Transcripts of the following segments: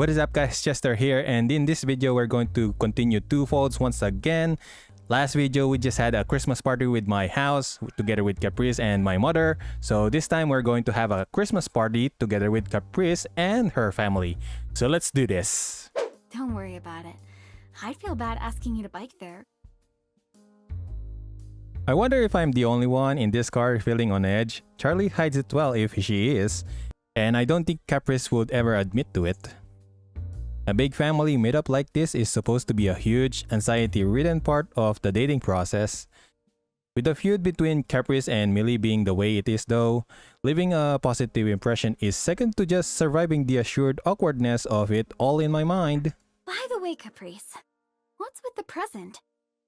What is up guys, Chester here, and in this video we're going to continue TwoFolds once again. Last video we just had a Christmas party with my house together with Caprice and my mother. So this time we're going to have a Christmas party together with Caprice and her family. So let's do this. Don't worry about it. I'd feel bad asking you to bike there. I wonder if I'm the only one in this car feeling on edge. Charlie hides it well if she is, and I don't think Caprice would ever admit to it. A big family meetup like this is supposed to be a huge, anxiety-ridden part of the dating process. With the feud between Caprice and Millie being the way it is though, leaving a positive impression is second to just surviving the assured awkwardness of it all in my mind. By the way, Caprice, what's with the present?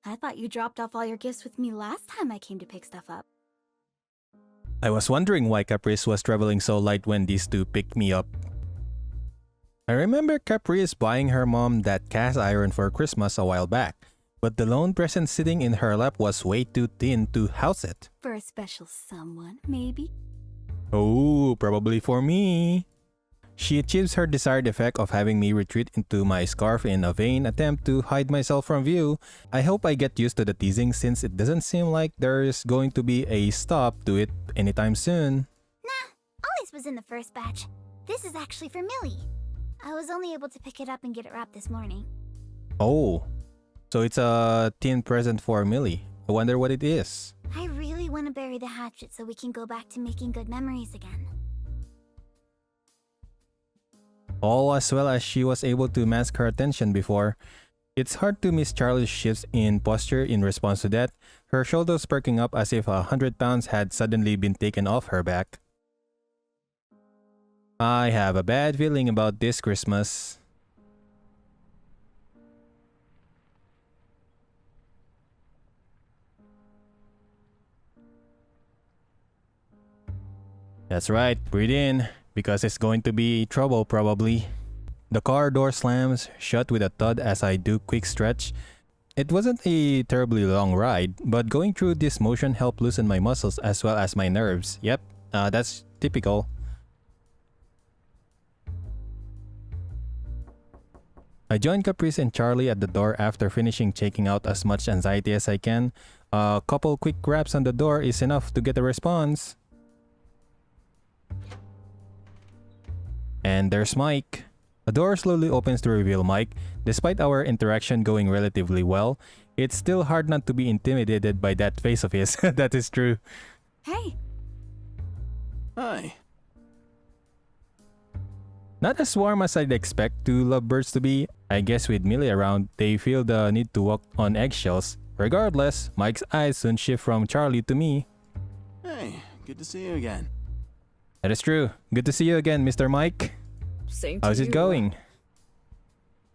I thought you dropped off all your gifts with me last time I came to pick stuff up. I was wondering why Caprice was traveling so light when these two picked me up. I remember Caprice buying her mom that cast iron for Christmas a while back, but the lone present sitting in her lap was way too thin to house it. For a special someone, maybe? Oh, probably for me. She achieves her desired effect of having me retreat into my scarf in a vain attempt to hide myself from view. I hope I get used to the teasing since it doesn't seem like there is going to be a stop to it anytime soon. Nah, Ollie's was in the first batch. This is actually for Millie. I was only able to pick it up and get it wrapped this morning. Oh, so it's a teen present for Millie. I wonder what it is. I really want to bury the hatchet so we can go back to making good memories again. All as well as she was able to mask her attention before. It's hard to miss Charlie's shifts in posture in response to that, her shoulders perking up as if 100 pounds had suddenly been taken off her back. I have a bad feeling about this Christmas. That's right, breathe in, because it's going to be trouble probably. The car door slams shut with a thud as I do quick stretch. It wasn't a terribly long ride, but going through this motion helped loosen my muscles as well as my nerves. Yep, that's typical. I joined Caprice and Charlie at the door after finishing checking out as much anxiety as I can. A couple quick raps on the door is enough to get a response. And there's Mike. The door slowly opens to reveal Mike. Despite our interaction going relatively well, it's still hard not to be intimidated by that face of his. That is true. Hey! Hi. Not as warm as I'd expect two lovebirds to be. I guess with Millie around, they feel the need to walk on eggshells. Regardless, Mike's eyes soon shift from Charlie to me. Hey, good to see you again. That is true. Good to see you again, Mr. Mike. Same to How's it you. going?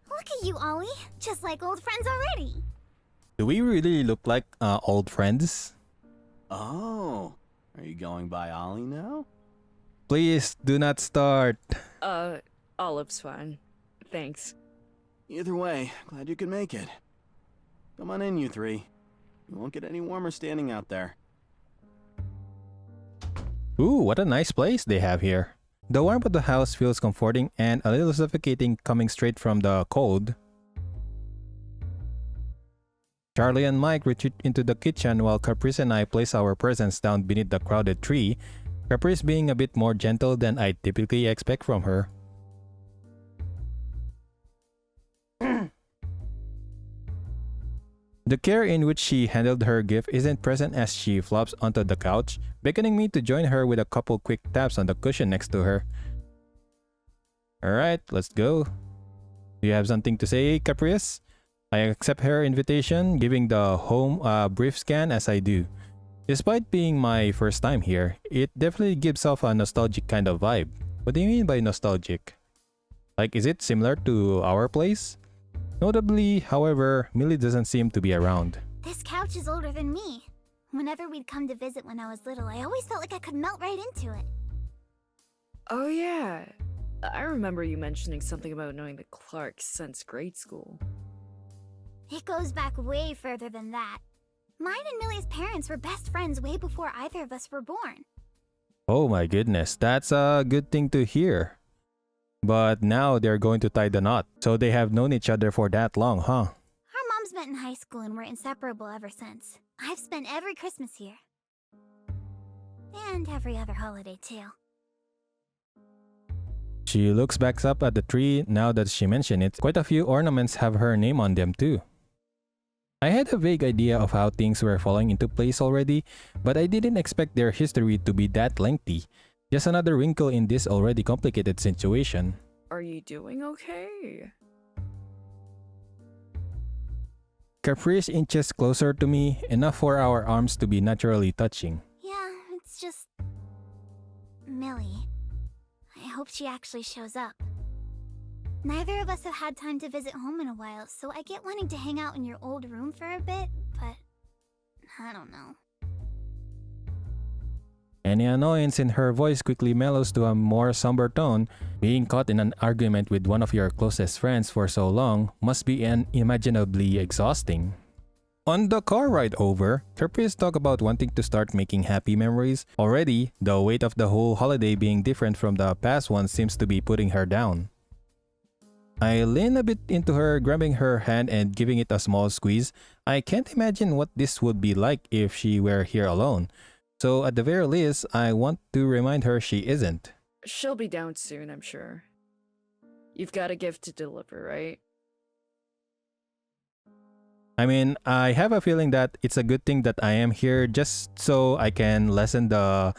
Look at you, Ollie. Just like old friends already. Do we really look like old friends? Oh, are you going by Ollie now? Please do not start. Olive's fine. Thanks. Either way, glad you could make it. Come on in, you three. You won't get any warmer standing out there. Ooh, what a nice place they have here. The warmth of the house feels comforting and a little suffocating coming straight from the cold. Charlie and Mike retreat into the kitchen while Caprice and I place our presents down beneath the crowded tree, Caprice being a bit more gentle than I typically expect from her. The care in which she handled her gift isn't present as she flops onto the couch, beckoning me to join her with a couple quick taps on the cushion next to her. Alright, let's go. Do you have something to say, Caprice? I accept her invitation, giving the home a brief scan as I do. Despite being my first time here, it definitely gives off a nostalgic kind of vibe. What do you mean by nostalgic? Like, is it similar to our place? Notably, however, Millie doesn't seem to be around. This couch is older than me. Whenever we'd come to visit when I was little, I always felt like I could melt right into it. Oh yeah. I remember you mentioning something about knowing the Clarks since grade school. It goes back way further than that. Mine and Millie's parents were best friends way before either of us were born. Oh my goodness, that's a good thing to hear. But now they're going to tie the knot, so they have known each other for that long, huh? Our moms met in high school and were inseparable ever since. I've spent every Christmas here. And every other holiday, too. She looks back up at the tree now that she mentioned it. Quite a few ornaments have her name on them too. I had a vague idea of how things were falling into place already, but I didn't expect their history to be that lengthy. Just another wrinkle in this already complicated situation. Are you doing okay? Caprice inches closer to me, enough for our arms to be naturally touching. Yeah, it's just... Millie. I hope she actually shows up. Neither of us have had time to visit home in a while, so I get wanting to hang out in your old room for a bit, but... I don't know. Any annoyance in her voice quickly mellows to a more somber tone. Being caught in an argument with one of your closest friends for so long must be unimaginably exhausting. On the car ride over, Caprice talked about wanting to start making happy memories. Already, the weight of the whole holiday being different from the past one seems to be putting her down. I lean a bit into her, grabbing her hand and giving it a small squeeze. I can't imagine what this would be like if she were here alone. So at the very least, I want to remind her she isn't. She'll be down soon, I'm sure. You've got a gift to deliver, right? I mean, I have a feeling that it's a good thing that I am here just so I can lessen the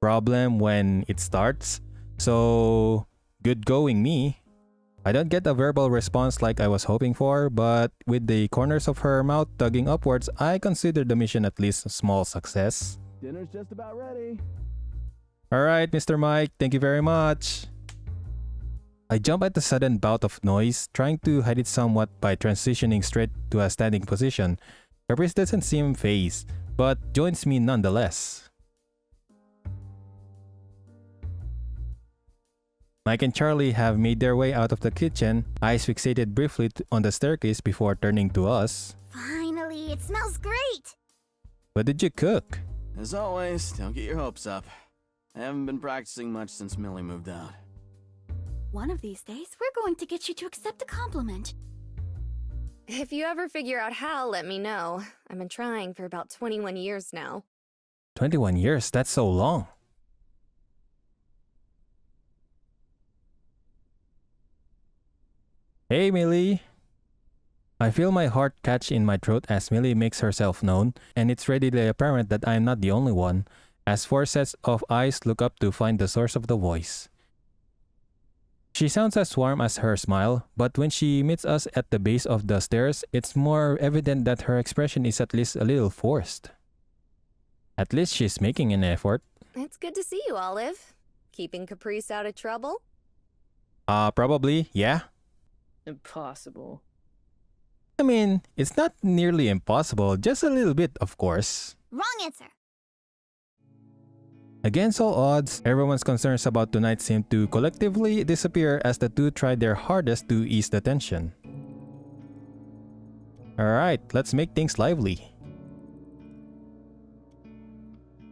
problem when it starts. So, good going me. I don't get a verbal response like I was hoping for, but with the corners of her mouth tugging upwards, I consider the mission at least a small success. Dinner's just about ready. Alright, Mr. Mike, thank you very much. I jump at the sudden bout of noise, trying to hide it somewhat by transitioning straight to a standing position. Caprice doesn't seem fazed, but joins me nonetheless. Mike and Charlie have made their way out of the kitchen, eyes fixated briefly on the staircase before turning to us. Finally, it smells great! What did you cook? As always, don't get your hopes up. I haven't been practicing much since Millie moved out. One of these days, we're going to get you to accept a compliment. If you ever figure out how, let me know. I've been trying for about 21 years now. 21 years, that's so long. Hey Millie! I feel my heart catch in my throat as Millie makes herself known, and it's readily apparent that I am not the only one, as 4 sets of eyes look up to find the source of the voice. She sounds as warm as her smile, but when she meets us at the base of the stairs, it's more evident that her expression is at least a little forced. At least she's making an effort. It's good to see you, Olive. Keeping Caprice out of trouble? Probably, yeah. Impossible. I mean, it's not nearly impossible, just a little bit, of course. Wrong answer. Against all odds, everyone's concerns about tonight seem to collectively disappear as the two try their hardest to ease the tension. Alright, let's make things lively.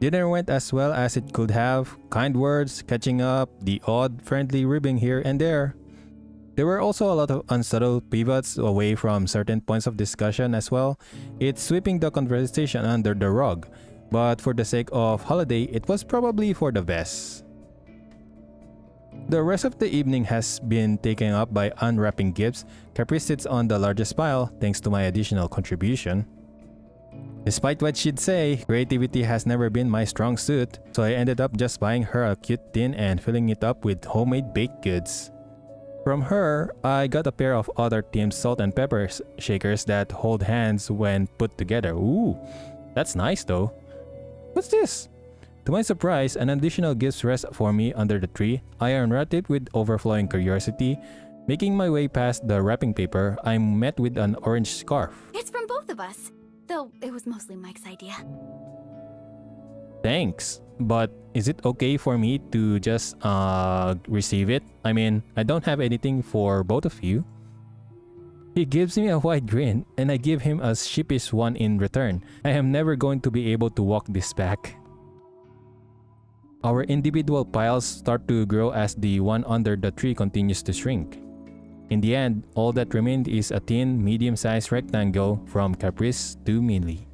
Dinner went as well as it could have. Kind words, catching up, the odd friendly ribbing here and there. There were also a lot of unsubtle pivots away from certain points of discussion as well. It's sweeping the conversation under the rug. But for the sake of holiday, it was probably for the best. The rest of the evening has been taken up by unwrapping gifts. Caprice sits on the largest pile thanks to my additional contribution. Despite what she'd say, creativity has never been my strong suit, so I ended up just buying her a cute tin and filling it up with homemade baked goods. From her, I got a pair of other team's salt and pepper shakers that hold hands when put together. Ooh, that's nice though. What's this? To my surprise, an additional gift rests for me under the tree. I unwrapped it with overflowing curiosity. Making my way past the wrapping paper, I'm met with an orange scarf. It's from both of us, though it was mostly Mike's idea. Thanks, but is it okay for me to just receive it? I mean, I don't have anything for both of you. He gives me a wide grin, and I give him a sheepish one in return. I am never going to be able to walk this back. Our individual piles start to grow as the one under the tree continues to shrink. In the end, all that remained is a thin, medium-sized rectangle from Caprice to Millie.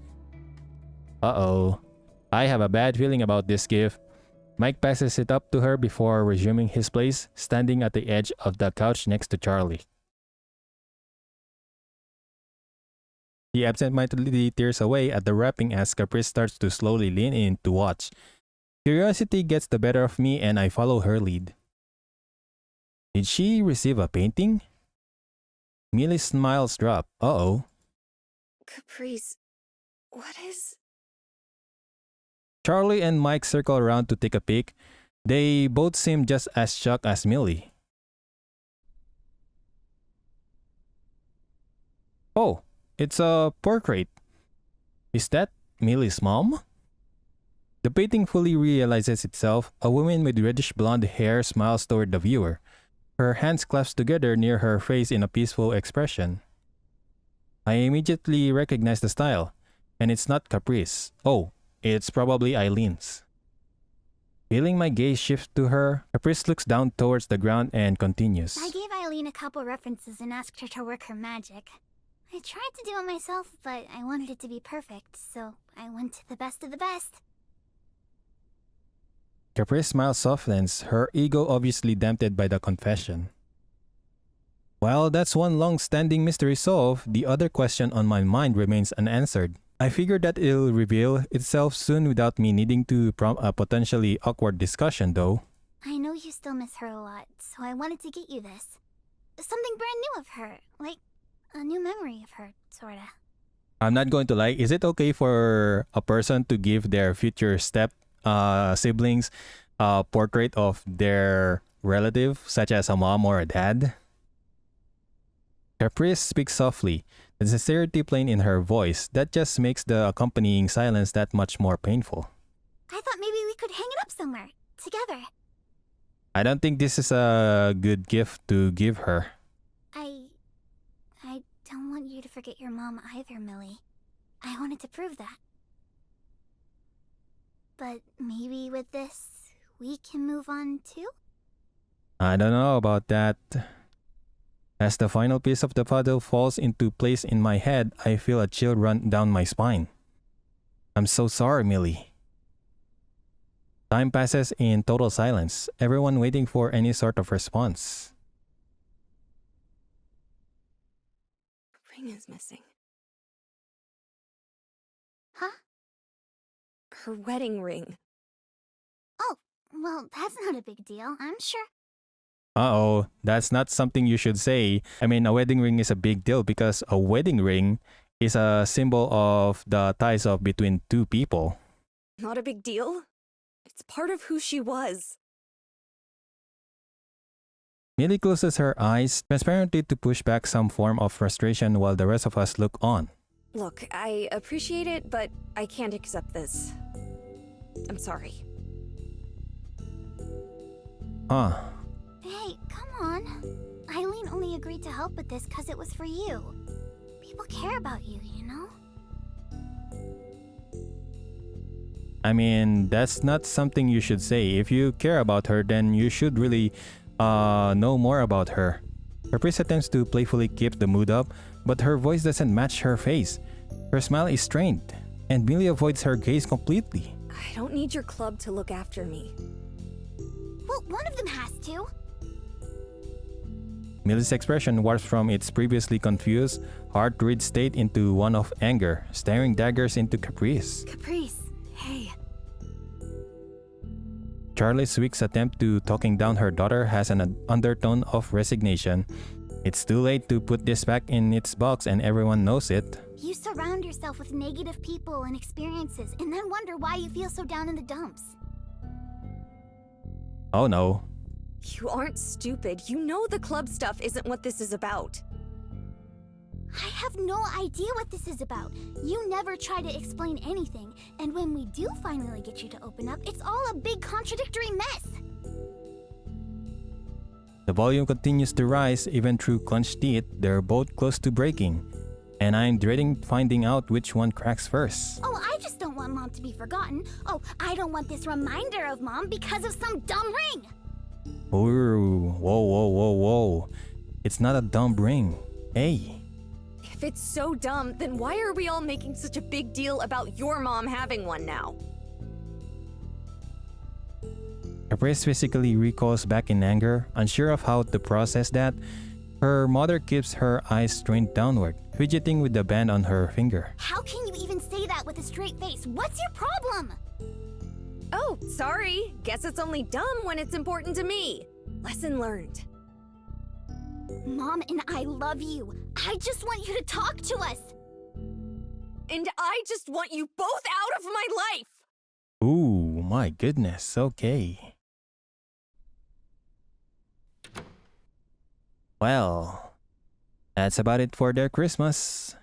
Uh-oh. I have a bad feeling about this gift. Mike passes it up to her before resuming his place, standing at the edge of the couch next to Charlie. He absentmindedly tears away at the wrapping as Caprice starts to slowly lean in to watch. Curiosity gets the better of me and I follow her lead. Did she receive a painting? Millie's smiles drop. Uh-oh. Caprice, what is... Charlie and Mike circle around to take a peek. They both seem just as shocked as Millie. Oh, it's a portrait. Is that Millie's mom? The painting fully realizes itself. A woman with reddish blonde hair smiles toward the viewer. Her hands clasped together near her face in a peaceful expression. I immediately recognize the style, and it's not Caprice. Oh, it's probably Eileen's. Feeling my gaze shift to her, Caprice looks down towards the ground and continues. I gave Eileen a couple references and asked her to work her magic. I tried to do it myself, but I wanted it to be perfect, so I went to the best of the best. Caprice's smile softens, her ego obviously dampened by the confession. While that's one long-standing mystery solved, the other question on my mind remains unanswered. I figured that it'll reveal itself soon without me needing to prompt a potentially awkward discussion though. I know you still miss her a lot, so I wanted to get you this. Something brand new of her, like a new memory of her, sorta. I'm not going to lie, is it okay for a person to give their future siblings a portrait of their relative, such as a mom or a dad? Caprice speaks softly, the sincerity plain in her voice that just makes the accompanying silence that much more painful. I thought maybe we could hang it up somewhere, together. I don't think this is a good gift to give her. I don't want you to forget your mom either, Millie. I wanted to prove that. But maybe with this, we can move on too? I don't know about that. As the final piece of the puzzle falls into place in my head, I feel a chill run down my spine. I'm so sorry, Millie. Time passes in total silence, everyone waiting for any sort of response. Ring is missing. Huh? Her wedding ring. Oh, well, that's not a big deal, I'm sure. Uh-oh, that's not something you should say. I mean, a wedding ring is a big deal because a wedding ring is a symbol of the ties of between two people. Not a big deal. It's part of who she was. Millie closes her eyes, transparently to push back some form of frustration while the rest of us look on. Look, I appreciate it, but I can't accept this. I'm sorry. Huh. Hey, come on. Eileen only agreed to help with this because it was for you. People care about you, you know? I mean, that's not something you should say. If you care about her, then you should really know more about her. Caprice attempts to playfully keep the mood up, but her voice doesn't match her face. Her smile is strained, and Millie avoids her gaze completely. I don't need your club to look after me. Well, one of them has to. Millie's expression warps from its previously confused, hard-to-read state into one of anger, staring daggers into Caprice. Caprice, hey. Charlie's weak attempt to talking down her daughter has an undertone of resignation. It's too late to put this back in its box and everyone knows it. You surround yourself with negative people and experiences and then wonder why you feel so down in the dumps. Oh no. You aren't stupid. You know the club stuff isn't what this is about. I have no idea what this is about. You never try to explain anything, and when we do finally get you to open up, it's all a big contradictory mess. The volume continues to rise even through clenched teeth. They're both close to breaking, and I'm dreading finding out which one cracks first. Oh, I just don't want want Mom to be forgotten. Oh, I don't want this reminder of Mom because of some dumb ring. Ooh, whoa. It's not a dumb ring. Hey. If it's so dumb, then why are we all making such a big deal about your mom having one now? Caprice physically recoils back in anger, unsure of how to process that. Her mother keeps her eyes strained downward, fidgeting with the band on her finger. How can you even say that with a straight face? What's your problem? Oh, sorry. Guess it's only dumb when it's important to me. Lesson learned. Mom and I love you. I just want you to talk to us. And I just want you both out of my life! Ooh, my goodness, okay. Well, that's about it for their Christmas.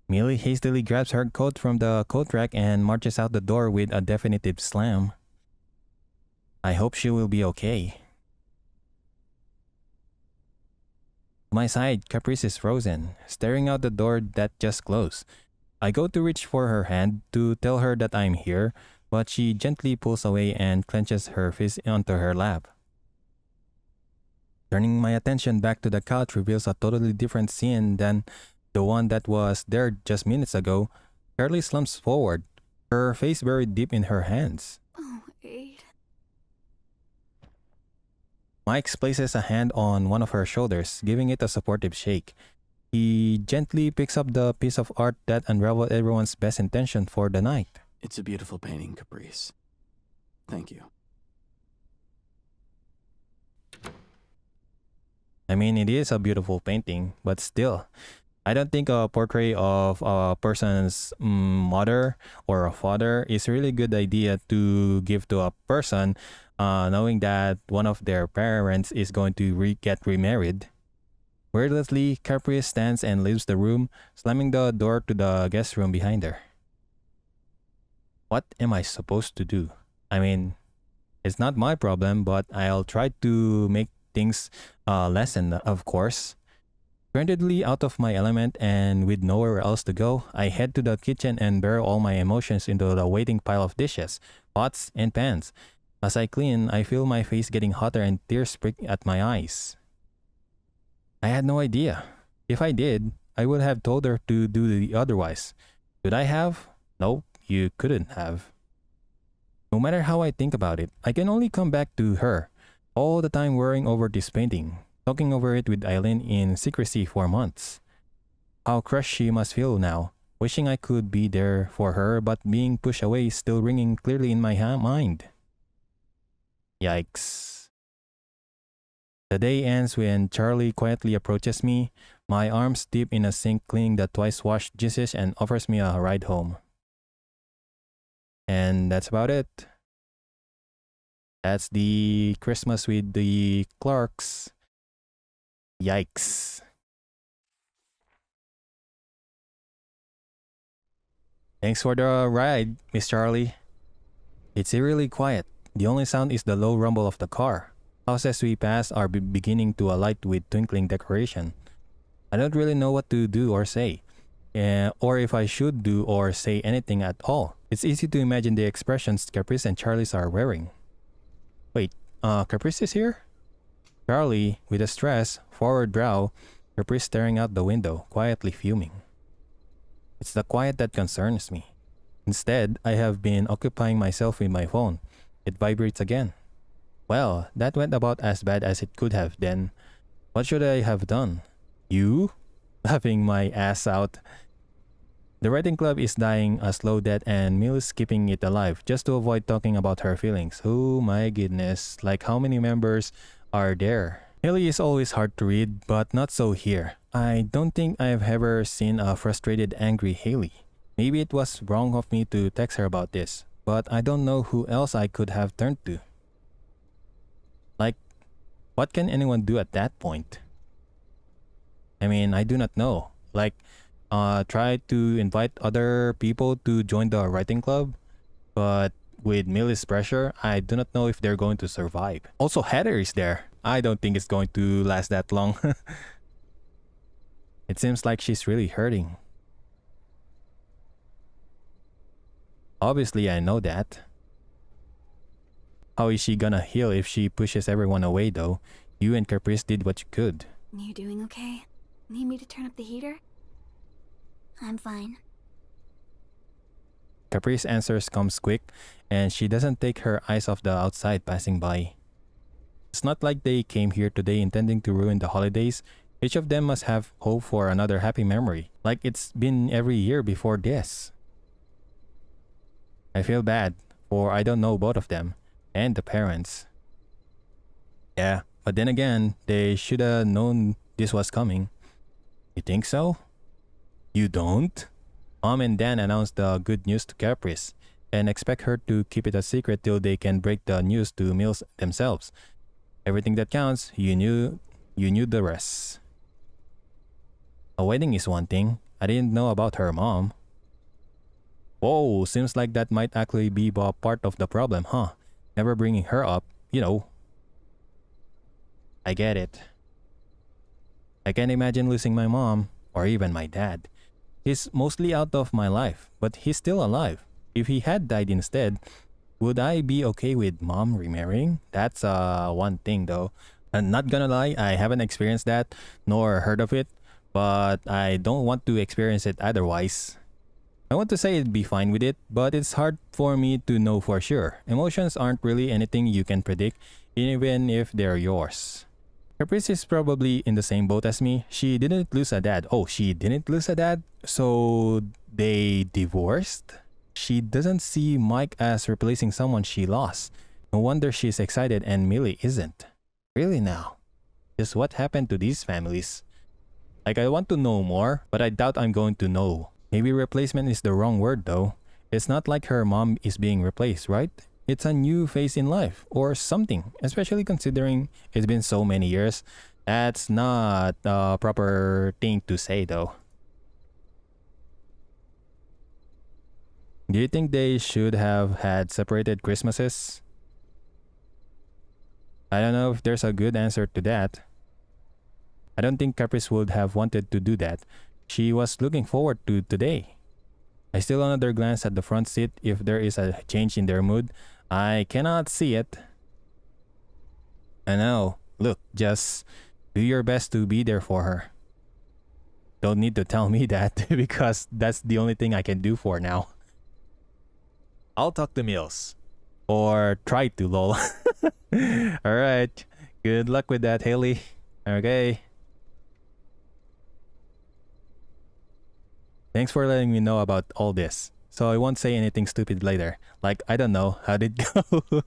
Millie hastily grabs her coat from the coat rack and marches out the door with a definitive slam. I hope she will be okay. My side, Caprice is frozen, staring out the door that just closed. I go to reach for her hand to tell her that I'm here, but she gently pulls away and clenches her fist onto her lap. Turning my attention back to the couch reveals a totally different scene than the one that was there just minutes ago. Charlie slumps forward, her face buried deep in her hands. Oh, Aid. Mike places a hand on one of her shoulders, giving it a supportive shake. He gently picks up the piece of art that unraveled everyone's best intention for the night. It's a beautiful painting, Caprice. Thank you. I mean, it is a beautiful painting, but still, I don't think a portrait of a person's mother or a father is really a good idea to give to a person, knowing that one of their parents is going to get remarried. Wordlessly, Caprice stands and leaves the room, slamming the door to the guest room behind her. What am I supposed to do? I mean, it's not my problem, but I'll try to make things lessen, of course. Strandedly out of my element and with nowhere else to go, I head to the kitchen and bury all my emotions into the waiting pile of dishes, pots, and pans. As I clean, I feel my face getting hotter and tears spring at my eyes. I had no idea. If I did, I would have told her to do the otherwise. Could I have? No, you couldn't have. No matter how I think about it, I can only come back to her, all the time worrying over this painting, talking over it with Eileen in secrecy for months. How crushed she must feel now, wishing I could be there for her but being pushed away still ringing clearly in my mind. Yikes. The day ends when Charlie quietly approaches me, my arms deep in a sink cleaning the twice-washed dishes and offers me a ride home. And that's about it. That's the Christmas with the Clarks. Yikes. Thanks for the ride, Miss Charlie. It's eerily quiet. The only sound is the low rumble of the car. Houses we pass are beginning to alight with twinkling decoration. I don't really know what to do or say, or if I should do or say anything at all. It's easy to imagine the expressions Caprice and Charlie's are wearing. Wait, Caprice is here? Charlie, with a stressed, forward brow, Caprice staring out the window, quietly fuming. It's the quiet that concerns me. Instead, I have been occupying myself with my phone. It vibrates again. Well, that went about as bad as it could have then. What should I have done? You? Laughing my ass out. The writing club is dying a slow death and Mill's keeping it alive just to avoid talking about her feelings. Oh my goodness, like how many members are there? Haley is always hard to read, but not so here. I don't think I've ever seen a frustrated, angry Haley. Maybe it was wrong of me to text her about this, but I don't know who else I could have turned to. Like, what can anyone do at that point? I mean, I do not know. Like, try to invite other people to join the writing club, but with Millie's pressure, I do not know if they're going to survive. Also, Heather is there. I don't think it's going to last that long. It seems like she's really hurting. Obviously, I know that. How is she gonna heal if she pushes everyone away though? You and Caprice did what you could. You doing okay? Need me to turn up the heater? I'm fine. Caprice's answers comes quick, and she doesn't take her eyes off the outside passing by. It's not like they came here today intending to ruin the holidays. Each of them must have hope for another happy memory, like it's been every year before this. I feel bad, for I don't know both of them, and the parents. Yeah, but then again, they should have known this was coming. You think so? You don't? Mom and Dan announced the good news to Caprice, and expect her to keep it a secret till they can break the news to Mills themselves. Everything that counts, you knew the rest. A wedding is one thing. I didn't know about her mom. Whoa, seems like that might actually be part of the problem, huh? Never bringing her up, you know. I get it. I can't imagine losing my mom, or even my dad. He's mostly out of my life, but he's still alive. If he had died instead, would I be okay with mom remarrying? That's one thing though. I'm not gonna lie, I haven't experienced that, nor heard of it, but I don't want to experience it otherwise. I want to say I'd be fine with it, but it's hard for me to know for sure. Emotions aren't really anything you can predict, even if they're yours. Caprice is probably in the same boat as me. She didn't lose a dad. Oh, she didn't lose a dad? So they divorced? She doesn't see Mike as replacing someone she lost. No wonder she's excited and Millie isn't. Really now? Just what happened to these families? Like, I want to know more, but I doubt I'm going to know. Maybe replacement is the wrong word though. It's not like her mom is being replaced, right? It's a new phase in life or something, especially considering it's been so many years. That's not a proper thing to say though. Do you think they should have had separated Christmases? I don't know if there's a good answer to that. I don't think Caprice would have wanted to do that. She was looking forward to today. I steal another glance at the front seat if there is a change in their mood. I cannot see it. I know. Look, just do your best to be there for her. Don't need to tell me that because that's the only thing I can do for now. I'll talk to Mills. Or try to, lol. Alright. Good luck with that, Haley. Okay. Thanks for letting me know about all this. So I won't say anything stupid later. Like, I don't know, how'd it go?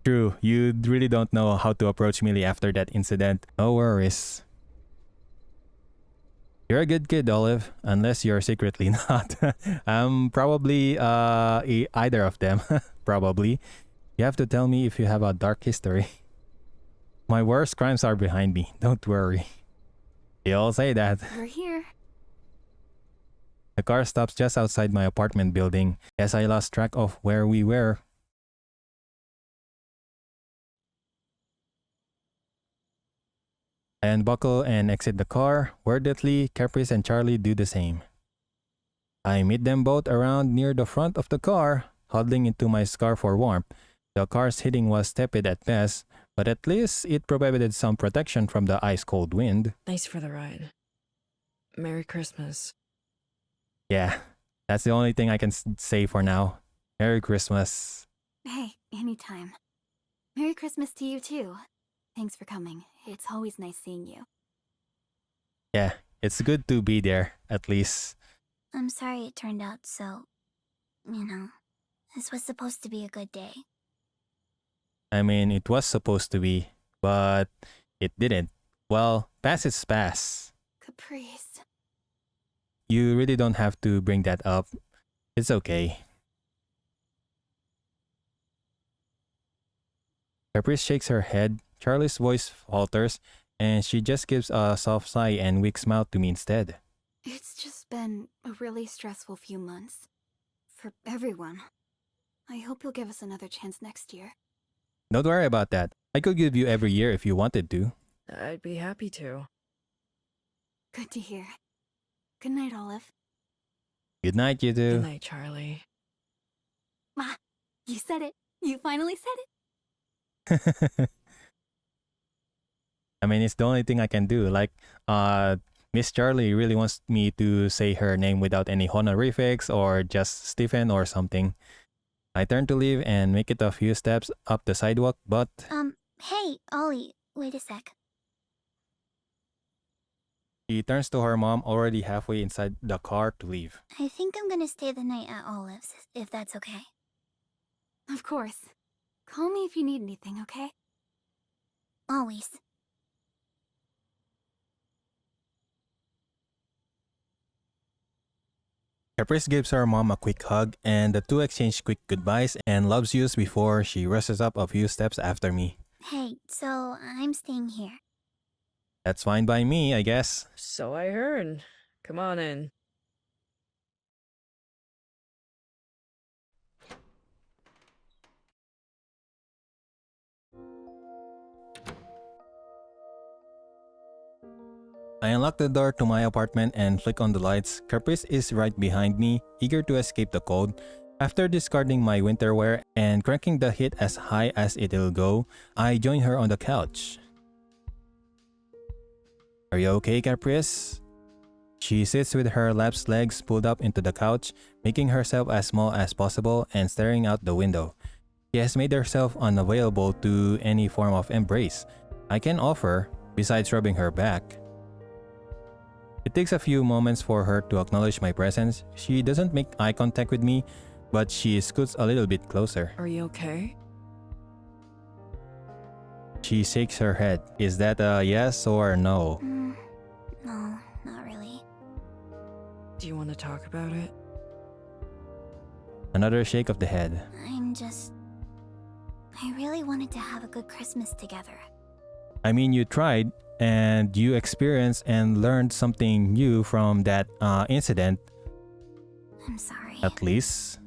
True, you really don't know how to approach Millie after that incident. No worries. You're a good kid, Olive, unless you're secretly not. I'm probably either of them. Probably. You have to tell me if you have a dark history. My worst crimes are behind me, don't worry. You all say that. We're here. The car stops just outside my apartment building as I lost track of where we were. I unbuckle and exit the car. Wordlessly, Caprice and Charlie do the same. I meet them both around near the front of the car, huddling into my scarf for warmth. The car's heating was tepid at best, but at least it provided some protection from the ice-cold wind. Thanks for the ride. Merry Christmas. Yeah, that's the only thing I can say for now. Merry Christmas. Hey, anytime. Merry Christmas to you too. Thanks for coming. It's always nice seeing you. Yeah, it's good to be there, at least. I'm sorry it turned out so... this was supposed to be a good day. I mean, it was supposed to be, but it didn't. Well, past is past. Caprice. You really don't have to bring that up. It's okay. Caprice shakes her head. Charlie's voice falters, and she just gives a soft sigh and weak smile to me instead. It's just been a really stressful few months. For everyone. I hope you'll give us another chance next year. Don't worry about that. I could give you every year if you wanted to. I'd be happy to. Good to hear. Good night, Olive. Good night, you two. Good night, Charlie. Ah, you said it. You finally said it. I mean, it's the only thing I can do. Like, Miss Charlie really wants me to say her name without any honorifics or just Stephen or something. I turn to leave and make it a few steps up the sidewalk, but Hey, Ollie, wait a sec. she turns to her mom already halfway inside the car to leave. I think I'm gonna stay the night at Olive's, if that's okay. Of course. Call me if you need anything, okay? Always. Caprice gives her mom a quick hug, and the two exchange quick goodbyes and loves yous before she rushes up a few steps after me. Hey, so I'm staying here. That's fine by me, I guess. So I heard. Come on in. I unlock the door to my apartment and flick on the lights. Caprice is right behind me, eager to escape the cold. After discarding my winter wear and cranking the heat as high as it'll go, I join her on the couch. Are you okay, Caprice? She sits with her lap's legs pulled up into the couch, making herself as small as possible and staring out the window. She has made herself unavailable to any form of embrace I can offer, besides rubbing her back. It takes a few moments for her to acknowledge my presence. She doesn't make eye contact with me, but she scoots a little bit closer. Are you okay? She shakes her head. Is that a yes or no? No, not really. Do you want to talk about it? Another shake of the head. I really wanted to have a good Christmas together. I mean, you tried, and you experienced and learned something new from that incident, I'm sorry. at least.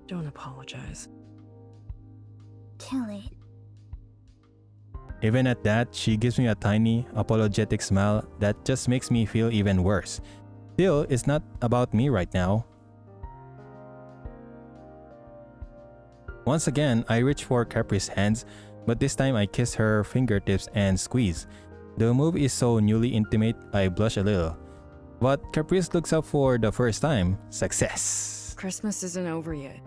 Don't apologize. Too late. Even at that, she gives me a tiny, apologetic smile that just makes me feel even worse. Still, it's not about me right now. Once again, I reach for Caprice's hands, but this time I kiss her fingertips and squeeze. The move is so newly intimate, I blush a little. But Caprice looks up for the first time. Success! Christmas isn't over yet,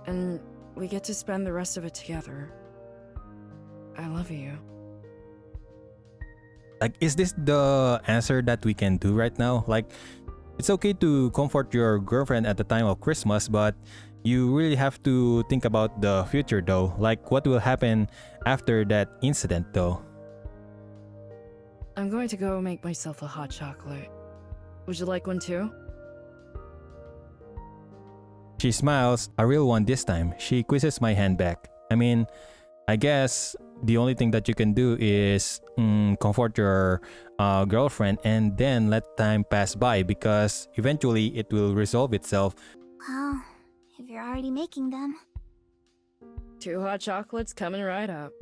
and we get to spend the rest of it together. I love you. Like, is this the answer that we can do right now? Like, it's okay to comfort your girlfriend at the time of Christmas, but you really have to think about the future though. Like, what will happen after that incident though? I'm going to go make myself a hot chocolate. Would you like one too? She smiles, a real one this time. She quizzes my hand back. I mean, I guess the only thing that you can do is comfort your girlfriend and then let time pass by, because eventually it will resolve itself. Well, if you're already making them. 2 hot chocolates coming right up.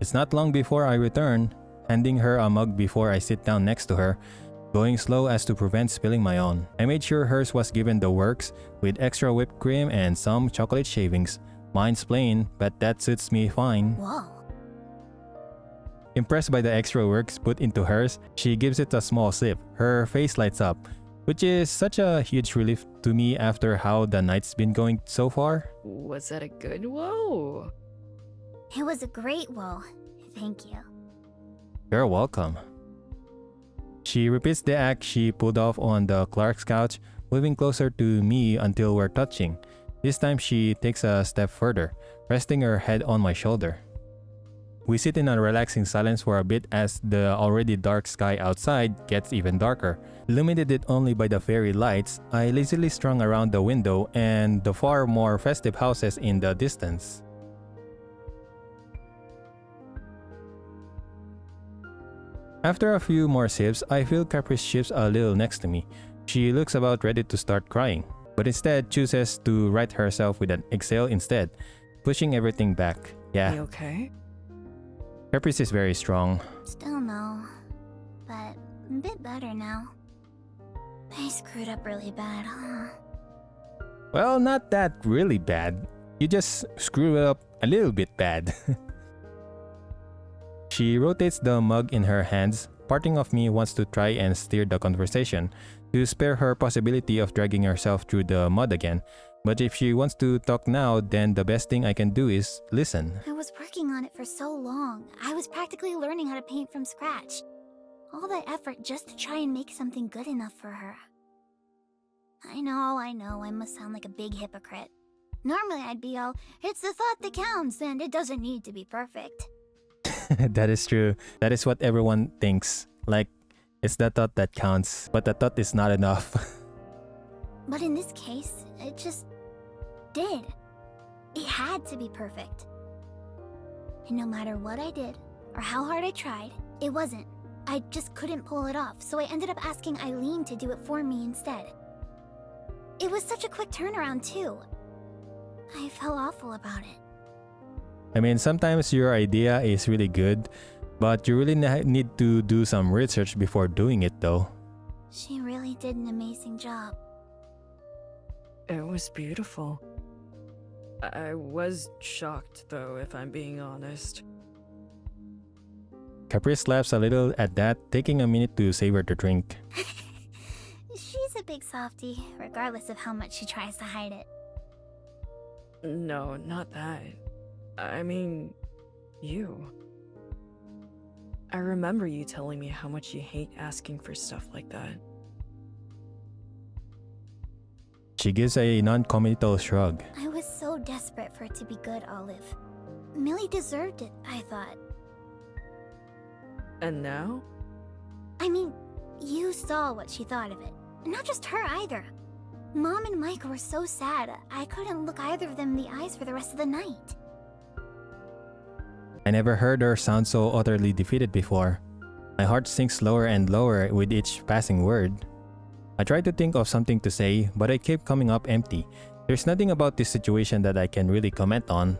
It's not long before I return, handing her a mug before I sit down next to her, going slow as to prevent spilling my own. I made sure hers was given the works, with extra whipped cream and some chocolate shavings. Mine's plain, but that suits me fine. Whoa. Impressed by the extra works put into hers, she gives it a small sip. Her face lights up, which is such a huge relief to me after how the night's been going so far. Was that a good whoa? It was a great whoa. Thank you. You're welcome. She repeats the act she pulled off on the Clark's couch, moving closer to me until we're touching. This time she takes a step further, resting her head on my shoulder. We sit in a relaxing silence for a bit as the already dark sky outside gets even darker. Illuminated only by the fairy lights, I lazily strung around the window and the far more festive houses in the distance. After a few more sips, I feel Caprice shifts a little next to me. She looks about ready to start crying, but instead chooses to right herself with an exhale instead, pushing everything back. Yeah. You okay? Caprice is very strong. Still no. But a bit better now. I screwed up really bad, huh? Well, not that really bad. You just screw it up a little bit bad. She rotates the mug in her hands. Parting of me wants to try and steer the conversation to spare her possibility of dragging herself through the mud again. But if she wants to talk now, then the best thing I can do is listen. I was working on it for so long. I was practically learning how to paint from scratch. All that effort just to try and make something good enough for her. I know, I must sound like a big hypocrite. Normally I'd be all, it's the thought that counts and it doesn't need to be perfect. That is true. That is what everyone thinks. Like, it's the thought that counts, but the thought is not enough. But in this case, it just did. It had to be perfect. And no matter what I did, or how hard I tried, it wasn't. I just couldn't pull it off, so I ended up asking Eileen to do it for me instead. It was such a quick turnaround, too. I felt awful about it. I mean, sometimes your idea is really good, but you really need to do some research before doing it though. She really did an amazing job. It was beautiful. I was shocked, though, if I'm being honest. Caprice laughs a little at that, taking a minute to savor the drink. She's a big softie, regardless of how much she tries to hide it. No, not that. I mean, you. I remember you telling me how much you hate asking for stuff like that. She gives a non-committal shrug. I was so desperate for it to be good, Olive. Millie deserved it, I thought. And now? I mean, you saw what she thought of it. Not just her either. Mom and Mike were so sad, I couldn't look either of them in the eyes for the rest of the night. I never heard her sound so utterly defeated before. My heart sinks lower and lower with each passing word. I tried to think of something to say, but I kept coming up empty. There's nothing about this situation that I can really comment on.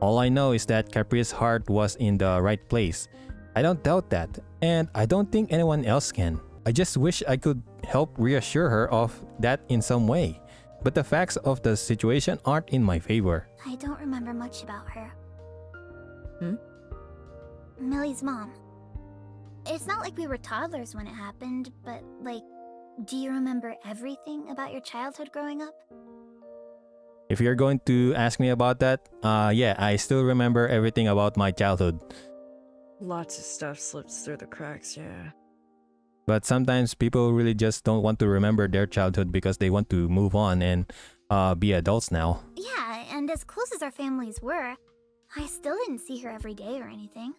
All I know is that Caprice's heart was in the right place. I don't doubt that, and I don't think anyone else can. I just wish I could help reassure her of that in some way. But the facts of the situation aren't in my favor. I don't remember much about her. Hmm? Millie's mom. It's not like we were toddlers when it happened, but like, do you remember everything about your childhood growing up? If you're going to ask me about that, yeah, I still remember everything about my childhood. Lots of stuff slips through the cracks, yeah. But sometimes people really just don't want to remember their childhood because they want to move on and be adults now. Yeah, and as close as our families were, I still didn't see her every day or anything.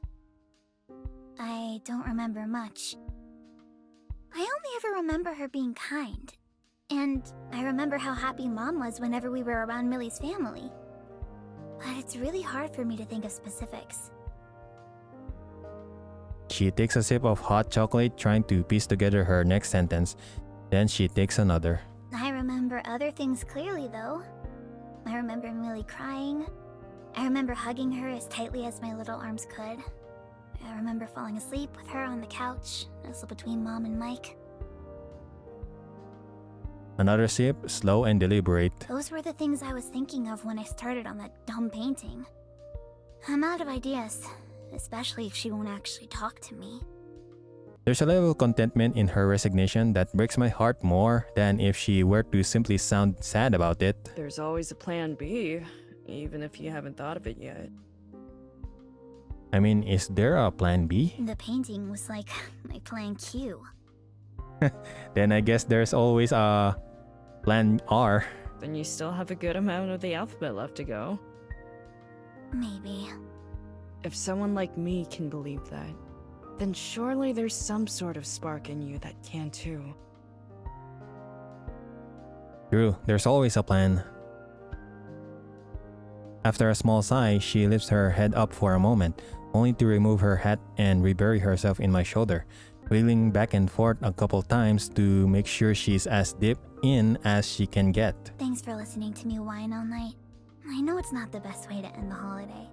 I don't remember much. I only ever remember her being kind. And I remember how happy Mom was whenever we were around Millie's family. But it's really hard for me to think of specifics. She takes a sip of hot chocolate, trying to piece together her next sentence. Then she takes another. I remember other things clearly, though. I remember Millie crying. I remember hugging her as tightly as my little arms could. I remember falling asleep with her on the couch, nestled between Mom and Mike. Another sip, slow and deliberate. Those were the things I was thinking of when I started on that dumb painting. I'm out of ideas, especially if she won't actually talk to me. There's a level of contentment in her resignation that breaks my heart more than if she were to simply sound sad about it. There's always a plan B, even if you haven't thought of it yet. I mean, is there a plan B? The painting was like my plan Q. Then I guess there's always a plan R. Then you still have a good amount of the alphabet left to go. Maybe. If someone like me can believe that, then surely there's some sort of spark in you that can too. True, there's always a plan. After a small sigh, she lifts her head up for a moment, only to remove her hat and rebury herself in my shoulder, wheeling back and forth a couple times to make sure she's as deep in as she can get. Thanks for listening to me whine all night. I know it's not the best way to end the holiday.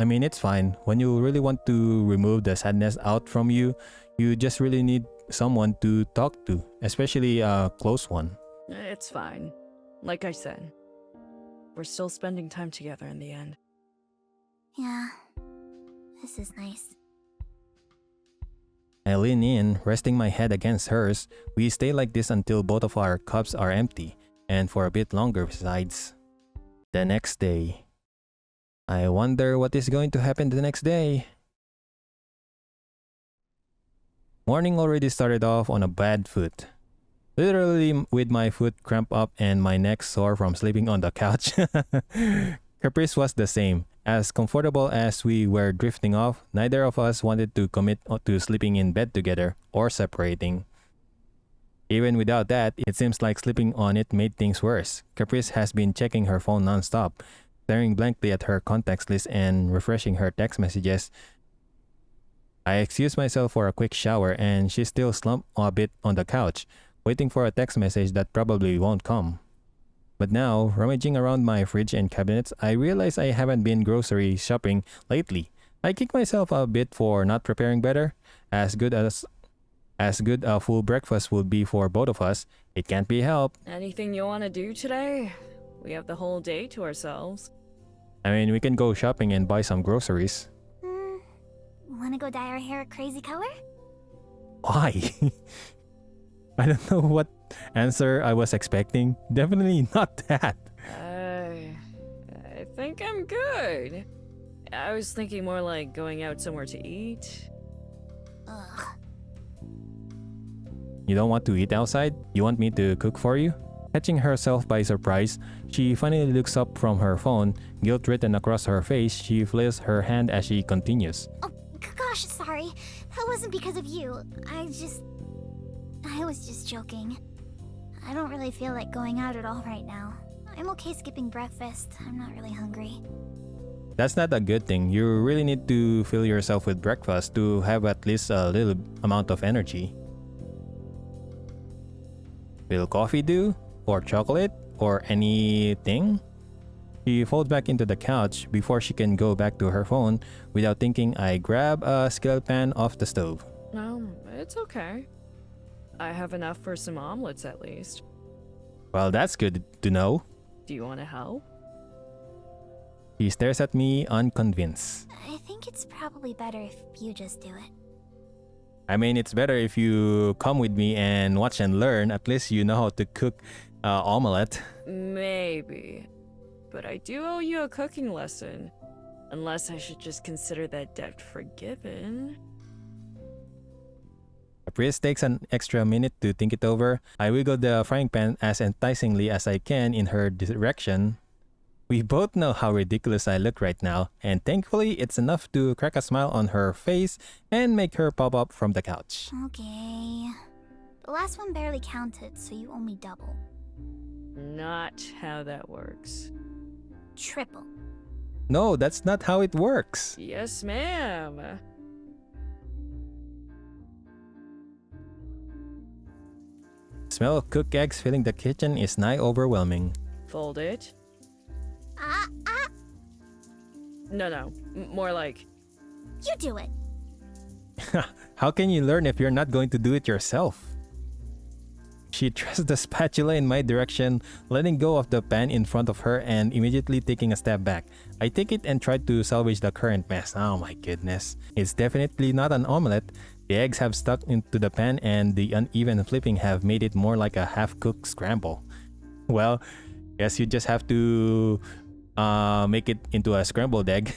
I mean, it's fine. When you really want to remove the sadness out from you, you just really need someone to talk to, especially a close one. It's fine. Like I said, we're still spending time together in the end. Yeah, this is nice. I lean in, resting my head against hers. We stay like this until both of our cups are empty, and for a bit longer besides. The next day. I wonder what is going to happen the next day. Morning already started off on a bad foot. Literally with my foot cramped up and my neck sore from sleeping on the couch. Caprice was the same. As comfortable as we were drifting off, neither of us wanted to commit to sleeping in bed together or separating. Even without that, it seems like sleeping on it made things worse. Caprice has been checking her phone non-stop, staring blankly at her contacts list and refreshing her text messages. I excuse myself for a quick shower and she still slumped a bit on the couch, waiting for a text message that probably won't come. But now, rummaging around my fridge and cabinets, I realize I haven't been grocery shopping lately. I kick myself a bit for not preparing better. As good a full breakfast would be for both of us, it can't be helped. Anything you want to do today? We have the whole day to ourselves. I mean, we can go shopping and buy some groceries. Wanna go dye our hair a crazy color? Why? I don't know what answer I was expecting. Definitely not that. I think I'm good. I was thinking more like going out somewhere to eat. Ugh. You don't want to eat outside? You want me to cook for you? Catching herself by surprise, she finally looks up from her phone, guilt written across her face. She flails her hand as she continues. Oh, gosh, sorry. That wasn't because of you. I was just joking. I don't really feel like going out at all right now. I'm okay skipping breakfast. I'm not really hungry. That's not a good thing. You really need to fill yourself with breakfast to have at least a little amount of energy. Will coffee do? Or chocolate? Or anything? She folds back into the couch before she can go back to her phone. Without thinking, I grab a skillet pan off the stove. No, it's okay. I have enough for some omelets at least. Well, that's good to know. Do you want to help? She stares at me unconvinced. I think it's probably better if you just do it. I mean, it's better if you come with me and watch and learn. At least you know how to cook omelette. Maybe. But I do owe you a cooking lesson. Unless I should just consider that debt forgiven. Caprice takes an extra minute to think it over. I wiggle the frying pan as enticingly as I can in her direction. We both know how ridiculous I look right now, and thankfully it's enough to crack a smile on her face and make her pop up from the couch. Okay. The last one barely counted, so you owe me double. Not how that works. Triple. No, that's not how it works. Yes, ma'am. Smell of cooked eggs filling the kitchen is nigh overwhelming. Fold it. Ah! No. More like... You do it! How can you learn if you're not going to do it yourself? She thrusts the spatula in my direction, letting go of the pan in front of her and immediately taking a step back. I take it and try to salvage the current mess. Oh my goodness. It's definitely not an omelette. The eggs have stuck into the pan and the uneven flipping have made it more like a half-cooked scramble. Well, guess you just have to make it into a scrambled egg.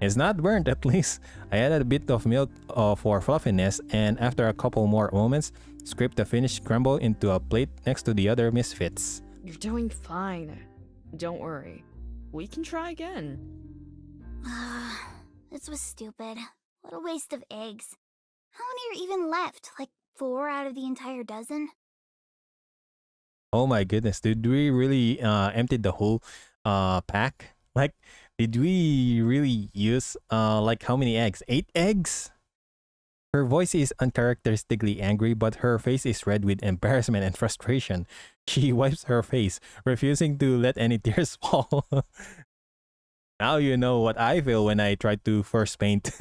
It's not burnt at least. I added a bit of milk for fluffiness and after a couple more moments, scraped the finished scramble into a plate next to the other misfits. You're doing fine. Don't worry. We can try again. This was stupid. What a waste of eggs. How many are even left? Like 4 out of the entire dozen? Oh my goodness, did we really empty the whole pack? Like, did we really use like how many eggs? 8 eggs? Her voice is uncharacteristically angry, but her face is red with embarrassment and frustration. She wipes her face, refusing to let any tears fall. Now you know what I feel when I try to first paint.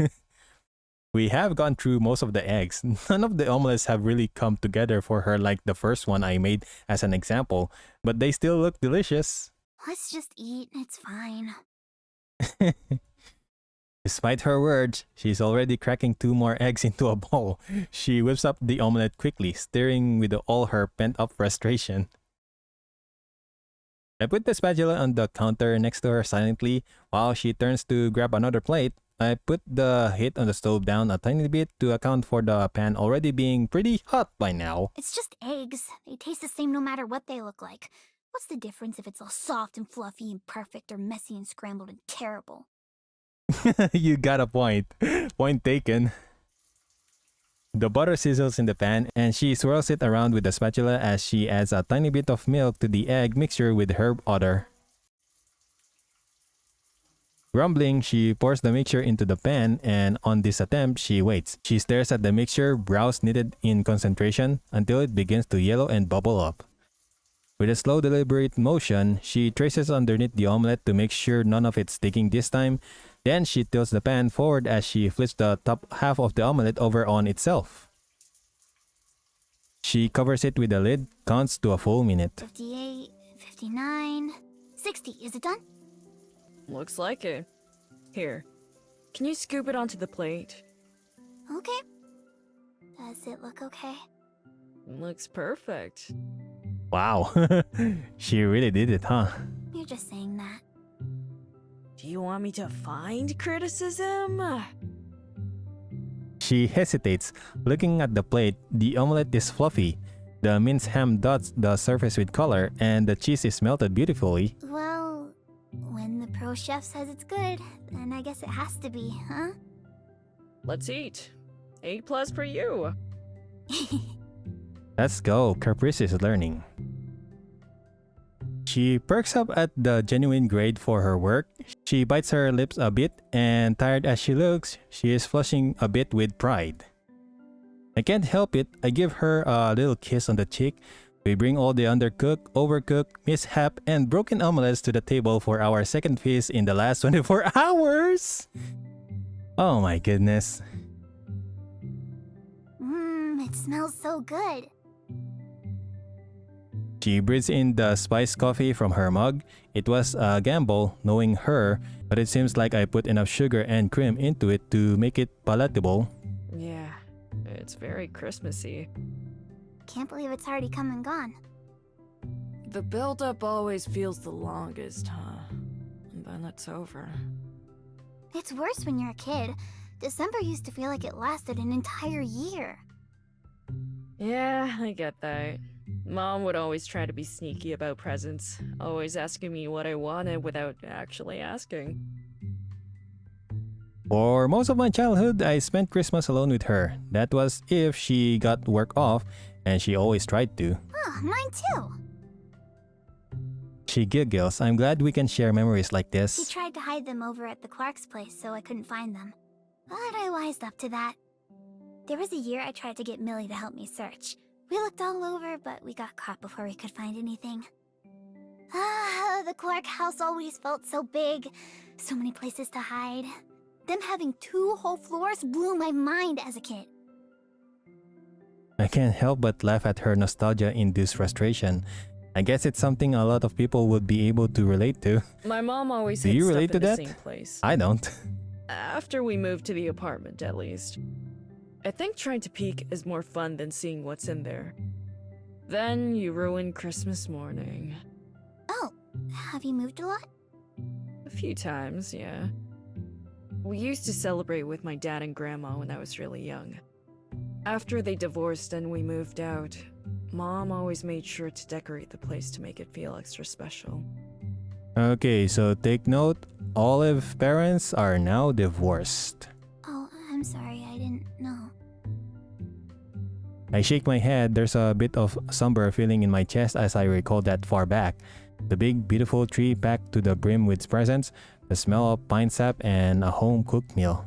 We have gone through most of the eggs. None of the omelets have really come together for her like the first one I made as an example, but they still look delicious. Let's just eat, it's fine. Despite her words, she's already cracking 2 more eggs into a bowl. She whips up the omelette quickly, stirring with all her pent-up frustration. I put the spatula on the counter next to her silently while she turns to grab another plate. I put the heat on the stove down a tiny bit to account for the pan already being pretty hot by now. It's just eggs. They taste the same no matter what they look like. What's the difference if it's all soft and fluffy and perfect or messy and scrambled and terrible? You got a point. Point taken. The butter sizzles in the pan and she swirls it around with the spatula as she adds a tiny bit of milk to the egg mixture with herb odor. Grumbling, she pours the mixture into the pan and on this attempt, she waits. She stares at the mixture, brows knitted in concentration until it begins to yellow and bubble up. With a slow, deliberate motion, she traces underneath the omelette to make sure none of it's sticking this time. Then she tilts the pan forward as she flips the top half of the omelette over on itself. She covers it with a lid, counts to a full minute. 58, 59, 60. Is it done? Looks like it. Here, can you scoop it onto the plate? Okay. Does it look okay? Looks perfect. Wow, she really did it, huh? You're just saying that. Do you want me to find criticism? She hesitates, looking at the plate. The omelette is fluffy. The minced ham dots the surface with color, and the cheese is melted beautifully. Well, when the pro chef says it's good, then I guess it has to be, huh? Let's eat. 8+ for you. Let's go, Caprice is learning. She perks up at the genuine grade for her work. She bites her lips a bit, and tired as she looks, she is flushing a bit with pride. I can't help it, I give her a little kiss on the cheek. We bring all the undercooked, overcooked, mishap, and broken omelettes to the table for our second feast in the last 24 hours! Oh my goodness. It smells so good. She breathes in the spiced coffee from her mug. It was a gamble, knowing her, but it seems like I put enough sugar and cream into it to make it palatable. Yeah, it's very Christmassy. Can't believe it's already come and gone. The build-up always feels the longest, huh? And then it's over. It's worse when you're a kid. December used to feel like it lasted an entire year. Yeah, I get that. Mom would always try to be sneaky about presents, always asking me what I wanted without actually asking. For most of my childhood, I spent Christmas alone with her. That was if she got work off, and she always tried to. Oh, mine too. She giggles. I'm glad we can share memories like She this. tried to hide them over at the Clark's place so I couldn't find them. But I wised up to that. There was a year I tried to get Millie to help me search. We looked all over, but we got caught before we could find anything. The Clark house always felt so big. So many places to hide. Them having 2 whole floors blew my mind as a kid. I can't help but laugh at her nostalgia-induced frustration. I guess it's something a lot of people would be able to relate to. My mom always Do hid you stuff relate in to the that? same place. I don't. After we moved to the apartment, at least. I think trying to peek is more fun than seeing what's in there. Then you ruin Christmas morning. Oh, have you moved a lot? A few times, yeah. We used to celebrate with my dad and grandma when I was really young. After they divorced and we moved out, Mom always made sure to decorate the place to make it feel extra special. Okay, so take note, Olive parents are now divorced. Oh, I'm sorry, I didn't know. I shake my head. There's a bit of somber feeling in my chest as I recall that far back. The big, beautiful tree packed to the brim with presents, the smell of pine sap, and a home-cooked meal.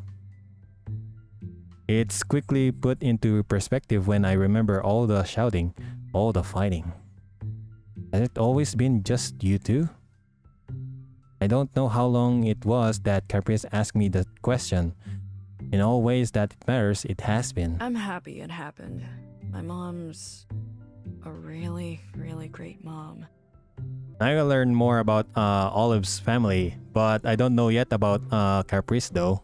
It's quickly put into perspective when I remember all the shouting, all the fighting. Has it always been just you two? I don't know how long it was that Caprice asked me that question. In all ways that it matters, it has been. I'm happy it happened. My mom's a really, really great mom. I will learn more about Olive's family, but I don't know yet about Caprice though.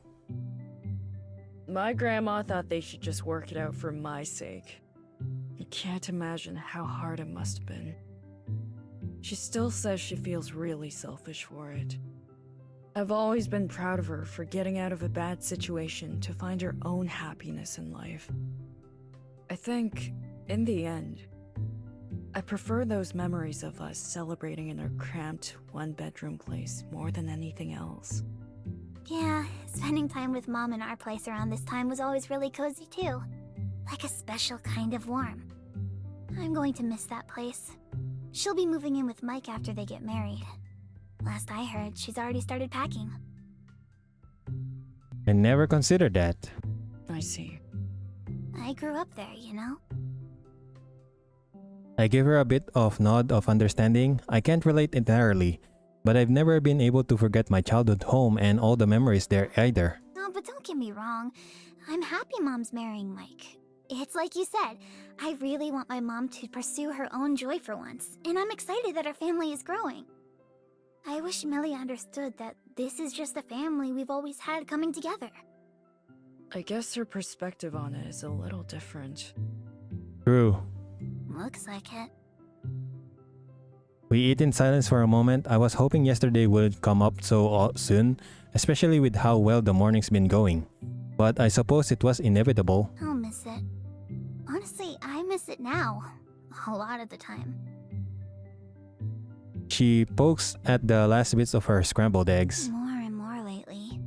My grandma thought they should just work it out for my sake. I can't imagine how hard it must have been. She still says she feels really selfish for it. I've always been proud of her for getting out of a bad situation to find her own happiness in life. I think, in the end, I prefer those memories of us celebrating in our cramped, one-bedroom place more than anything else. Yeah, spending time with Mom in our place around this time was always really cozy too. Like a special kind of warm. I'm going to miss that place. She'll be moving in with Mike after they get married. Last I heard, she's already started packing. I never considered that. I see. I grew up there, you know? I give her a bit of nod of understanding. I can't relate entirely, but I've never been able to forget my childhood home and all the memories there either. No, but don't get me wrong. I'm happy Mom's marrying Mike. It's like you said, I really want my mom to pursue her own joy for once, and I'm excited that our family is growing. I wish Millie understood that this is just the family we've always had coming together. I guess her perspective on it is a little different. True. Looks like it. We eat in silence for a moment. I was hoping yesterday would come up so soon, especially with how well the morning's been going. But I suppose it was inevitable. I'll miss it. Honestly, I miss it now. A lot of the time. She pokes at the last bits of her scrambled eggs. More and more lately.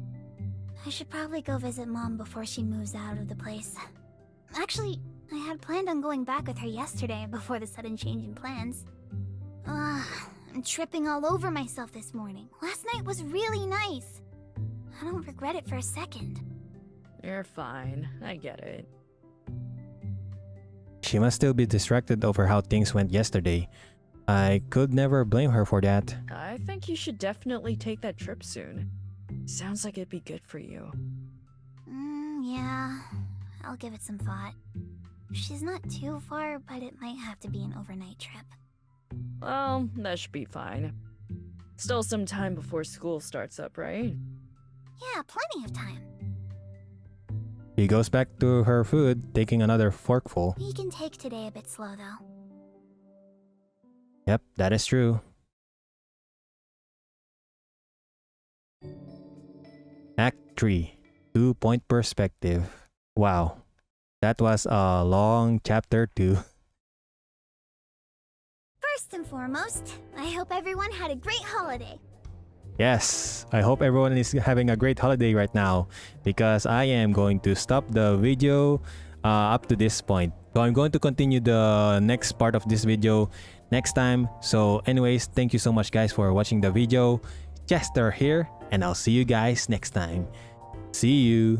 I should probably go visit Mom before she moves out of the place. Actually, I had planned on going back with her yesterday before the sudden change in plans. I'm tripping all over myself this morning. Last night was really nice. I don't regret it for a second. You're fine. I get it. She must still be distracted over how things went yesterday. I could never blame her for that. I think you should definitely take that trip soon. Sounds like it'd be good for you. Yeah. I'll give it some thought. She's not too far, but it might have to be an overnight trip. Well, that should be fine. Still some time before school starts up, right? Yeah, plenty of time. She goes back to her food, taking another forkful. We can take today a bit slow, though. Yep, that is true. Act 3. 2-point perspective. Wow. That was a long chapter 2. First and foremost, I hope everyone had a great holiday. Yes, I hope everyone is having a great holiday right now because I am going to stop the video up to this point. So I'm going to continue the next part of this video next time. So anyways, thank you so much guys for watching the video. Chester here, and I'll see you guys next time. See you.